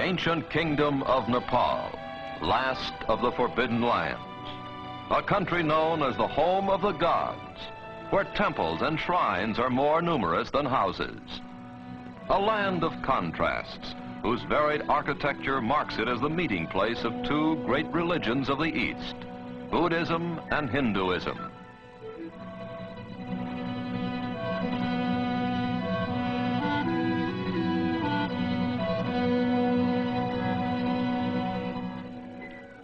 ancient kingdom of Nepal, last of the Forbidden Lands, a country known as the home of the gods, where temples and shrines are more numerous than houses. A land of contrasts, whose varied architecture marks it as the meeting place of two great religions of the East, Buddhism and Hinduism.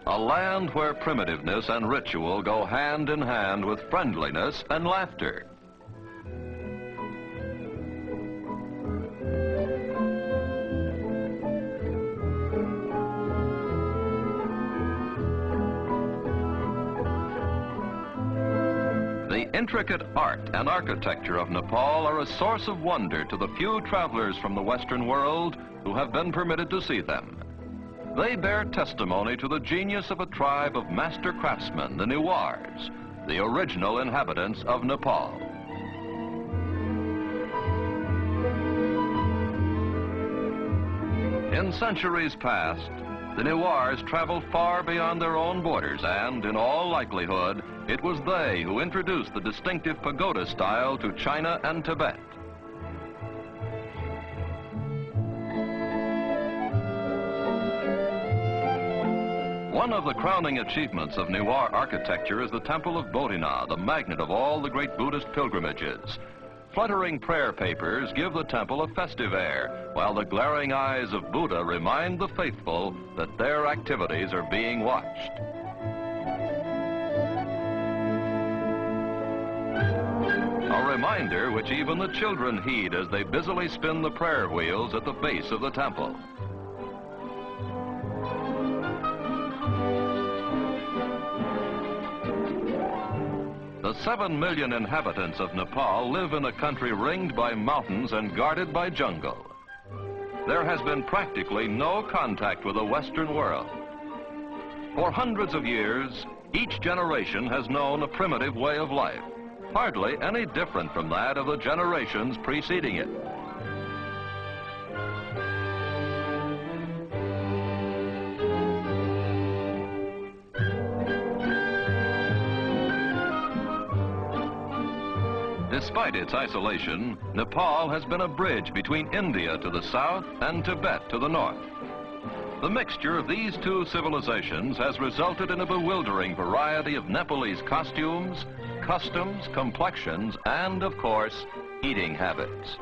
A land where primitiveness and ritual go hand in hand with friendliness and laughter. The intricate art and architecture of Nepal are a source of wonder to the few travelers from the Western world who have been permitted to see them. They bear testimony to the genius of a tribe of master craftsmen, the Newars, the original inhabitants of Nepal. In centuries past, the Newars traveled far beyond their own borders, and in all likelihood, it was they who introduced the distinctive pagoda style to China and Tibet. One of the crowning achievements of Newar architecture is the Temple of Bodhina, the magnet of all the great Buddhist pilgrimages. Fluttering prayer papers give the temple a festive air, while the glaring eyes of Buddha remind the faithful that their activities are being watched. A reminder which even the children heed as they busily spin the prayer wheels at the base of the temple. The 7 million inhabitants of Nepal live in a country ringed by mountains and guarded by jungle. There has been practically no contact with the Western world. For hundreds of years, each generation has known a primitive way of life, hardly any different from that of the generations preceding it. Despite its isolation, Nepal has been a bridge between India to the south and Tibet to the north. The mixture of these two civilizations has resulted in a bewildering variety of Nepalese costumes, customs, complexions, and, of course, eating habits.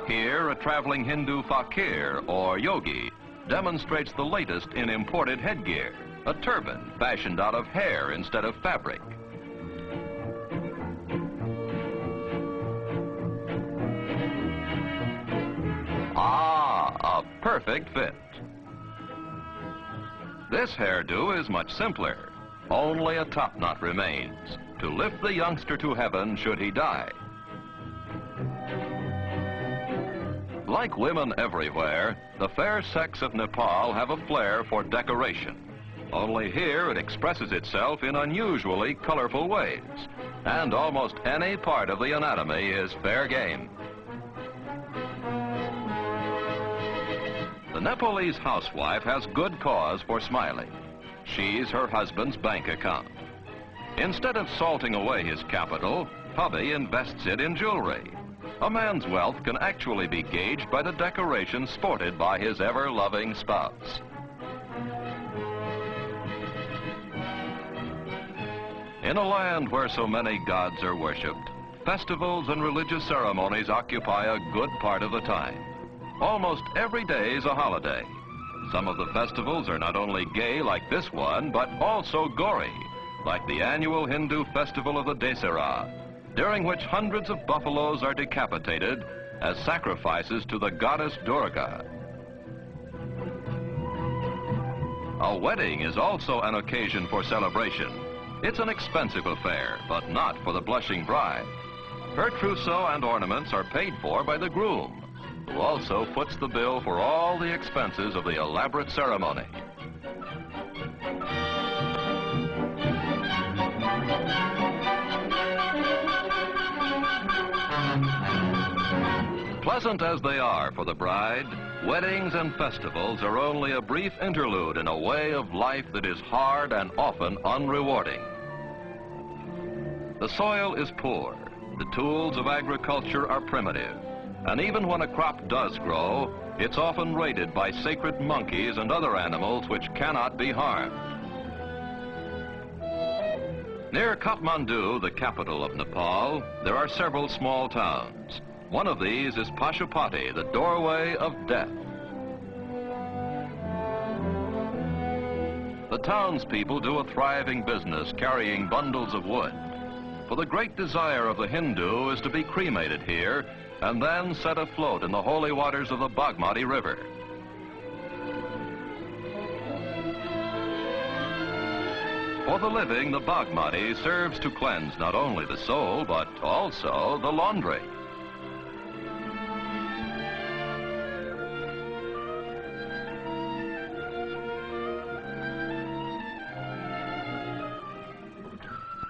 Here, a traveling Hindu fakir, or yogi, demonstrates the latest in imported headgear, a turban fashioned out of hair instead of fabric. Ah, a perfect fit. This hairdo is much simpler. Only a top knot remains to lift the youngster to heaven should he die. Like women everywhere, the fair sex of Nepal have a flair for decoration. Only here it expresses itself in unusually colorful ways, and almost any part of the anatomy is fair game. The Nepalese housewife has good cause for smiling. She's her husband's bank account. Instead of salting away his capital, hubby invests it in jewelry. A man's wealth can actually be gauged by the decorations sported by his ever-loving spouse. In a land where so many gods are worshipped, festivals and religious ceremonies occupy a good part of the time. Almost every day is a holiday. Some of the festivals are not only gay like this one, but also gory, like the annual Hindu festival of the Dasera, during which hundreds of buffaloes are decapitated as sacrifices to the goddess Durga. A wedding is also an occasion for celebration. It's an expensive affair, but not for the blushing bride. Her trousseau and ornaments are paid for by the groom, who also foots the bill for all the expenses of the elaborate ceremony. Pleasant as they are for the bride, weddings and festivals are only a brief interlude in a way of life that is hard and often unrewarding. The soil is poor, the tools of agriculture are primitive, and even when a crop does grow, it's often raided by sacred monkeys and other animals which cannot be harmed. Near Kathmandu, the capital of Nepal, there are several small towns. One of these is Pashupati, the doorway of death. The townspeople do a thriving business carrying bundles of wood. For the great desire of the Hindu is to be cremated here and then set afloat in the holy waters of the Bagmati River. For the living, the Bagmati serves to cleanse not only the soul, but also the laundry.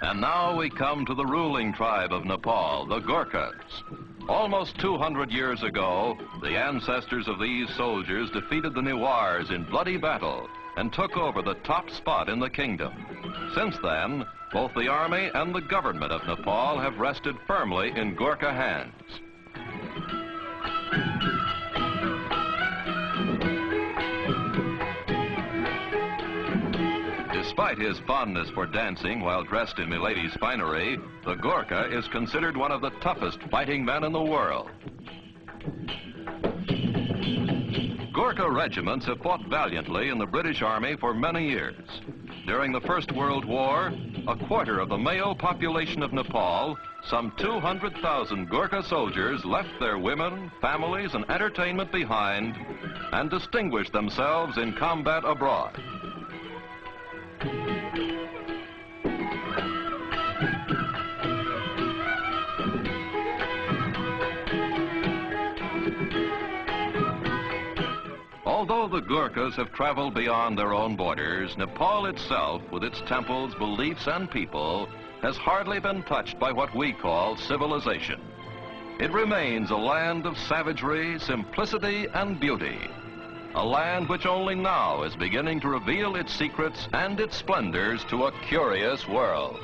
And now we come to the ruling tribe of Nepal, the Gurkhas. Almost 200 years ago, the ancestors of these soldiers defeated the Newars in bloody battle and took over the top spot in the kingdom. Since then, both the army and the government of Nepal have rested firmly in Gurkha hands. Despite his fondness for dancing while dressed in milady's finery, the Gurkha is considered one of the toughest fighting men in the world. Gurkha regiments have fought valiantly in the British Army for many years. During the First World War, a quarter of the male population of Nepal, some 200,000 Gurkha soldiers left their women, families, and entertainment behind and distinguished themselves in combat abroad. Although the Gurkhas have traveled beyond their own borders, Nepal itself, with its temples, beliefs, and people, has hardly been touched by what we call civilization. It remains a land of savagery, simplicity, and beauty. A land which only now is beginning to reveal its secrets and its splendors to a curious world.